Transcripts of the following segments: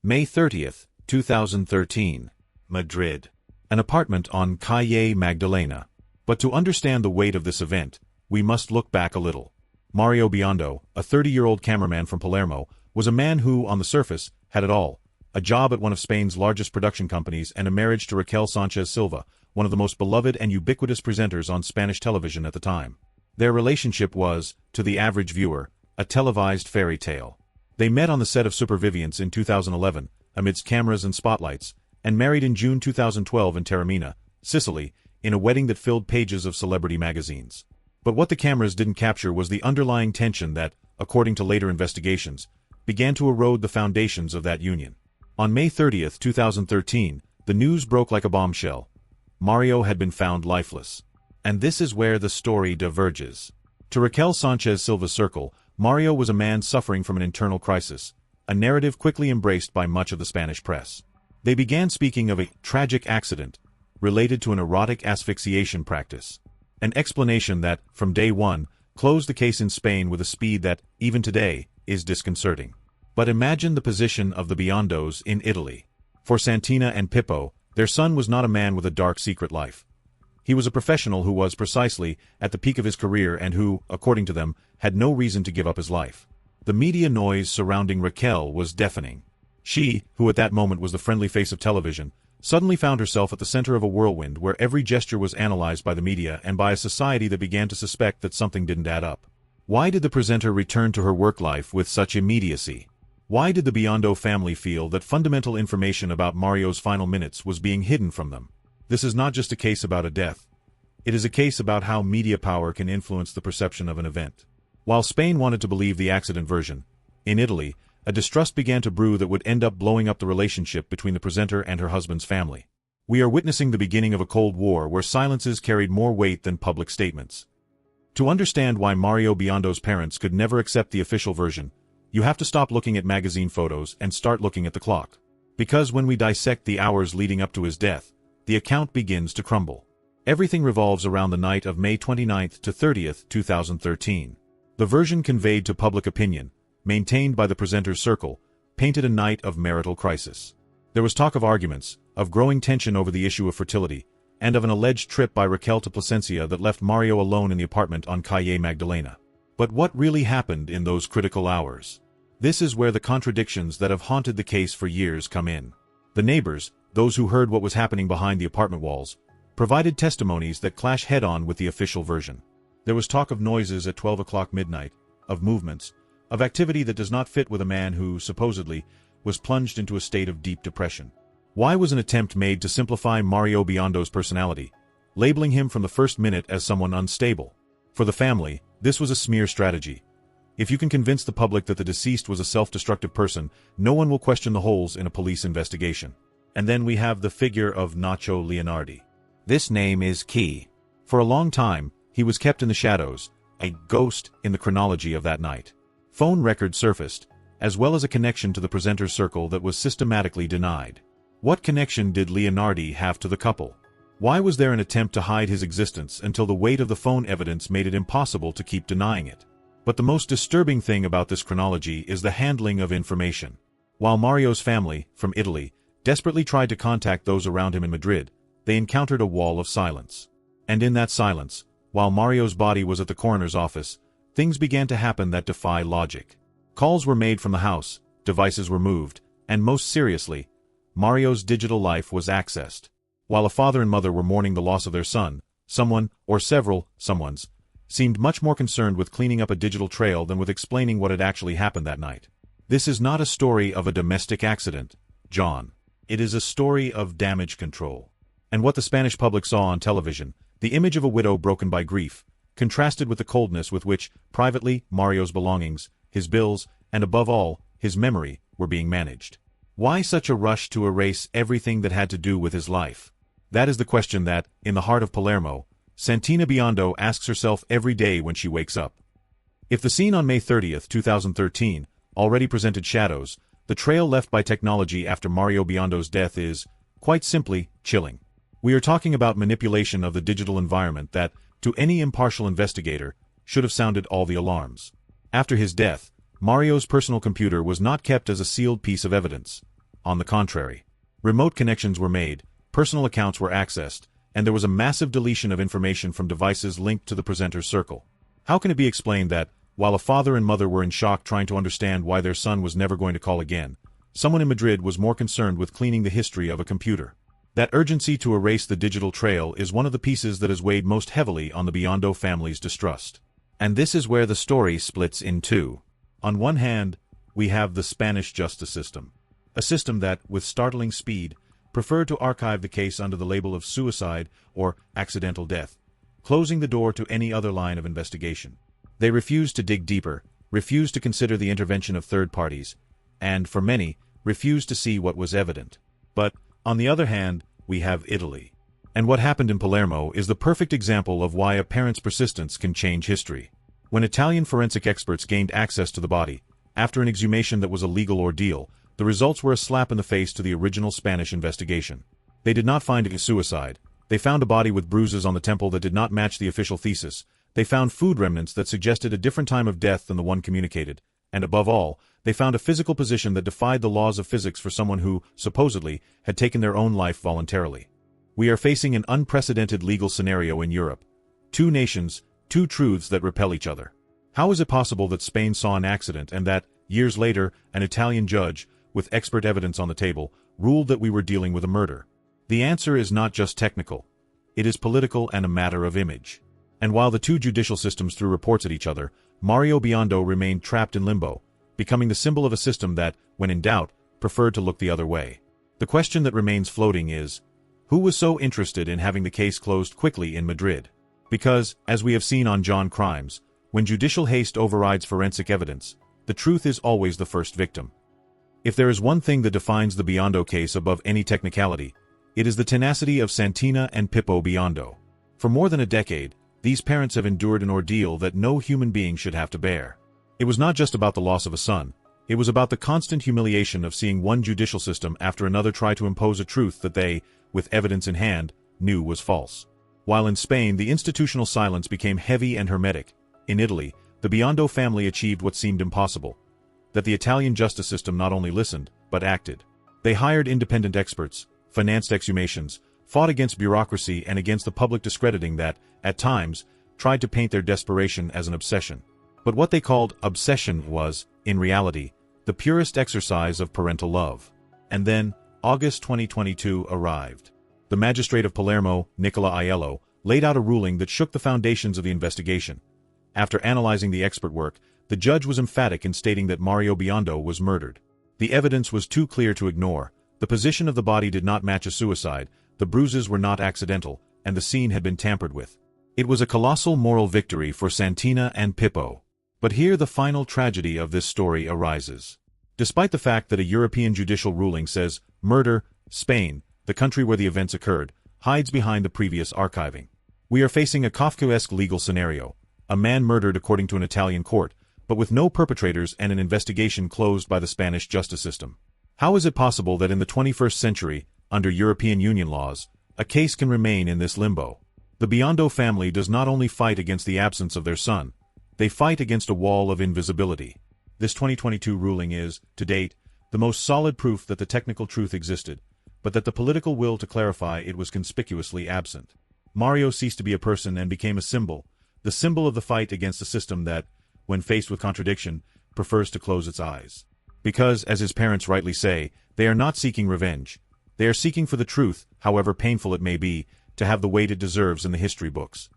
May 30th, 2013. Madrid. An apartment on Calle Magdalena. But to understand the weight of this event, we must look back a little. Mario Biondo, a 30-year-old cameraman from Palermo, was a man who, on the surface, had it all: a job at one of Spain's largest production companies and a marriage to Raquel Sánchez Silva, one of the most beloved and ubiquitous presenters on Spanish television at the time. Their relationship was, to the average viewer, a televised fairy tale. They met on the set of Supervivients in 2011, amidst cameras and spotlights, and married in June 2012 in Taormina, Sicily, in a wedding that filled pages of celebrity magazines. But what the cameras didn't capture was the underlying tension that, according to later investigations, began to erode the foundations of that union. On May 30th, 2013, the news broke like a bombshell. Mario had been found lifeless. And this is where the story diverges. To Raquel Sánchez Silva's circle, Mario was a man suffering from an internal crisis, a narrative quickly embraced by much of the Spanish press. They began speaking of a tragic accident related to an erotic asphyxiation practice, an explanation that, from day one, closed the case in Spain with a speed that, even today, is disconcerting. But imagine the position of the Biondos in Italy. For Santina and Pippo, their son was not a man with a dark secret life. He was a professional who was precisely at the peak of his career and who, according to them, had no reason to give up his life. The media noise surrounding Raquel was deafening. She, who at that moment was the friendly face of television, suddenly found herself at the center of a whirlwind where every gesture was analyzed by the media and by a society that began to suspect that something didn't add up. Why did the presenter return to her work life with such immediacy? Why did the Biondo family feel that fundamental information about Mario's final minutes was being hidden from them? This is not just a case about a death. It is a case about how media power can influence the perception of an event. While Spain wanted to believe the accident version, in Italy, a distrust began to brew that would end up blowing up the relationship between the presenter and her husband's family. We are witnessing the beginning of a Cold War where silences carried more weight than public statements. To understand why Mario Biondo's parents could never accept the official version, you have to stop looking at magazine photos and start looking at the clock. Because when we dissect the hours leading up to his death, the account begins to crumble. Everything revolves around the night of May 29th to 30th, 2013. The version conveyed to public opinion, maintained by the presenter's circle, painted a night of marital crisis. There was talk of arguments, of growing tension over the issue of fertility, and of an alleged trip by Raquel to Plasencia that left Mario alone in the apartment on Calle Magdalena. But what really happened in those critical hours? This is where the contradictions that have haunted the case for years come in. The neighbors, those who heard what was happening behind the apartment walls, provided testimonies that clash head-on with the official version. There was talk of noises at 12 o'clock midnight, of movements, of activity that does not fit with a man who, supposedly, was plunged into a state of deep depression. Why was an attempt made to simplify Mario Biondo's personality, labeling him from the first minute as someone unstable? For the family, this was a smear strategy. If you can convince the public that the deceased was a self-destructive person, no one will question the holes in a police investigation. And then we have the figure of Nacho Leonardi. This name is key. For a long time, he was kept in the shadows, a ghost in the chronology of that night. Phone records surfaced, as well as a connection to the presenter's circle that was systematically denied. What connection did Leonardi have to the couple? Why was there an attempt to hide his existence until the weight of the phone evidence made it impossible to keep denying it? But the most disturbing thing about this chronology is the handling of information. While Mario's family, from Italy, desperately tried to contact those around him in Madrid, they encountered a wall of silence. And in that silence, while Mario's body was at the coroner's office, things began to happen that defy logic. Calls were made from the house, devices were moved, and most seriously, Mario's digital life was accessed. While a father and mother were mourning the loss of their son, someone, or several someones, seemed much more concerned with cleaning up a digital trail than with explaining what had actually happened that night. This is not a story of a domestic accident, John. It is a story of damage control. And what the Spanish public saw on television, the image of a widow broken by grief, contrasted with the coldness with which, privately, Mario's belongings, his bills, and above all, his memory, were being managed. Why such a rush to erase everything that had to do with his life? That is the question that, in the heart of Palermo, Santina Biondo asks herself every day when she wakes up. If the scene on May 30th, 2013, already presented shadows, the trail left by technology after Mario Biondo's death is, quite simply, chilling. We are talking about manipulation of the digital environment that, to any impartial investigator, should have sounded all the alarms. After his death, Mario's personal computer was not kept as a sealed piece of evidence. on the contrary. Remote connections were made, personal accounts were accessed, and there was a massive deletion of information from devices linked to the presenter's circle. How can it be explained that, while a father and mother were in shock trying to understand why their son was never going to call again, someone in Madrid was more concerned with cleaning the history of a computer? That urgency to erase the digital trail is one of the pieces that has weighed most heavily on the Biondo family's distrust. And this is where the story splits in two. On one hand, we have the Spanish justice system. A system that, with startling speed, preferred to archive the case under the label of suicide or accidental death, closing the door to any other line of investigation. They refused to dig deeper, refused to consider the intervention of third parties, and, for many, refused to see what was evident. But, on the other hand, we have Italy. And what happened in Palermo is the perfect example of why a parent's persistence can change history. When Italian forensic experts gained access to the body, after an exhumation that was a legal ordeal, the results were a slap in the face to the original Spanish investigation. They did not find a suicide. They found a body with bruises on the temple that did not match the official thesis. They found food remnants that suggested a different time of death than the one communicated. And above all, they found a physical position that defied the laws of physics for someone who, supposedly, had taken their own life voluntarily. We are facing an unprecedented legal scenario in Europe. Two nations, two truths that repel each other. How is it possible that Spain saw an accident and that, years later, an Italian judge, with expert evidence on the table, ruled that we were dealing with a murder? The answer is not just technical. It is political and a matter of image. And while the two judicial systems threw reports at each other, Mario Biondo remained trapped in limbo, becoming the symbol of a system that, when in doubt, preferred to look the other way. The question that remains floating is, who was so interested in having the case closed quickly in Madrid? Because, as we have seen on John Crimes, when judicial haste overrides forensic evidence, the truth is always the first victim. If there is one thing that defines the Biondo case above any technicality, it is the tenacity of Santina and Pippo Biondo. For more than a decade, these parents have endured an ordeal that no human being should have to bear. It was not just about the loss of a son. It was about the constant humiliation of seeing one judicial system after another try to impose a truth that they, with evidence in hand, knew was false. While in Spain the institutional silence became heavy and hermetic, in Italy, the Biondo family achieved what seemed impossible. That the Italian justice system not only listened, but acted. They hired independent experts, financed exhumations, fought against bureaucracy and against the public discrediting that, at times, tried to paint their desperation as an obsession. But what they called obsession was, in reality, the purest exercise of parental love. And then, August 2022 arrived. The magistrate of Palermo, Nicola Aiello, laid out a ruling that shook the foundations of the investigation. After analyzing the expert work, the judge was emphatic in stating that Mario Biondo was murdered. The evidence was too clear to ignore. The position of the body did not match a suicide, the bruises were not accidental, and the scene had been tampered with. It was a colossal moral victory for Santina and Pippo. But here the final tragedy of this story arises. Despite the fact that a European judicial ruling says, murder, Spain, the country where the events occurred, hides behind the previous archiving. We are facing a Kafkaesque legal scenario. A man murdered according to an Italian court, but with no perpetrators and an investigation closed by the Spanish justice system. How is it possible that in the 21st century, under European Union laws, a case can remain in this limbo? The Biondo family does not only fight against the absence of their son, they fight against a wall of invisibility. This 2022 ruling is, to date, the most solid proof that the technical truth existed, but that the political will to clarify it was conspicuously absent. Mario ceased to be a person and became a symbol, the symbol of the fight against a system that, when faced with contradiction, prefers to close its eyes. Because, as his parents rightly say, they are not seeking revenge. They are seeking for the truth, however painful it may be, to have the weight it deserves in the history books.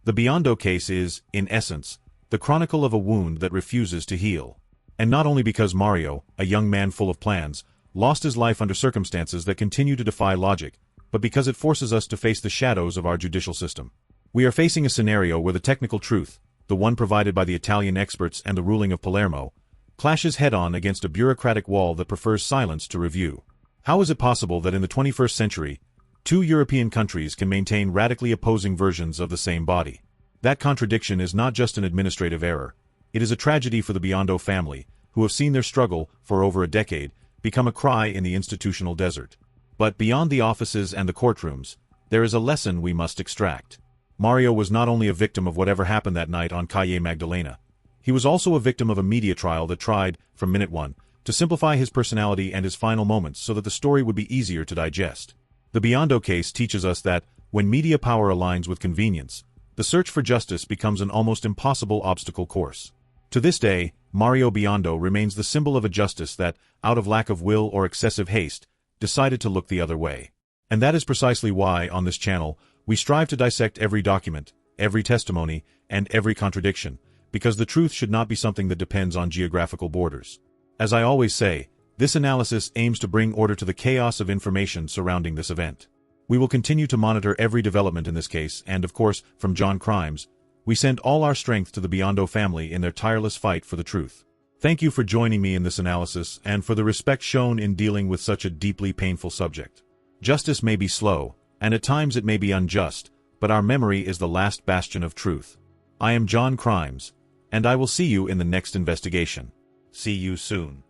The Biondo case is, in essence, the chronicle of a wound that refuses to heal. And not only because Mario, a young man full of plans, lost his life under circumstances that continue to defy logic, but because it forces us to face the shadows of our judicial system. We are facing a scenario where the technical truth, the one provided by the Italian experts and the ruling of Palermo, clashes head-on against a bureaucratic wall that prefers silence to review. How is it possible that in the 21st century, two European countries can maintain radically opposing versions of the same body? That contradiction is not just an administrative error. It is a tragedy for the Biondo family, who have seen their struggle, for over a decade, become a cry in the institutional desert. But beyond the offices and the courtrooms, there is a lesson we must extract. Mario was not only a victim of whatever happened that night on Calle Magdalena. He was also a victim of a media trial that tried, from minute one, to simplify his personality and his final moments so that the story would be easier to digest. The Biondo case teaches us that, when media power aligns with convenience, the search for justice becomes an almost impossible obstacle course. To this day, Mario Biondo remains the symbol of a justice that, out of lack of will or excessive haste, decided to look the other way. And that is precisely why, on this channel, we strive to dissect every document, every testimony, and every contradiction, because the truth should not be something that depends on geographical borders. As I always say, this analysis aims to bring order to the chaos of information surrounding this event. We will continue to monitor every development in this case, and of course, from John Crimes, we send all our strength to the Biondo family in their tireless fight for the truth. Thank you for joining me in this analysis and for the respect shown in dealing with such a deeply painful subject. Justice may be slow, and at times it may be unjust, but our memory is the last bastion of truth. I am John Crimes, and I will see you in the next investigation. See you soon.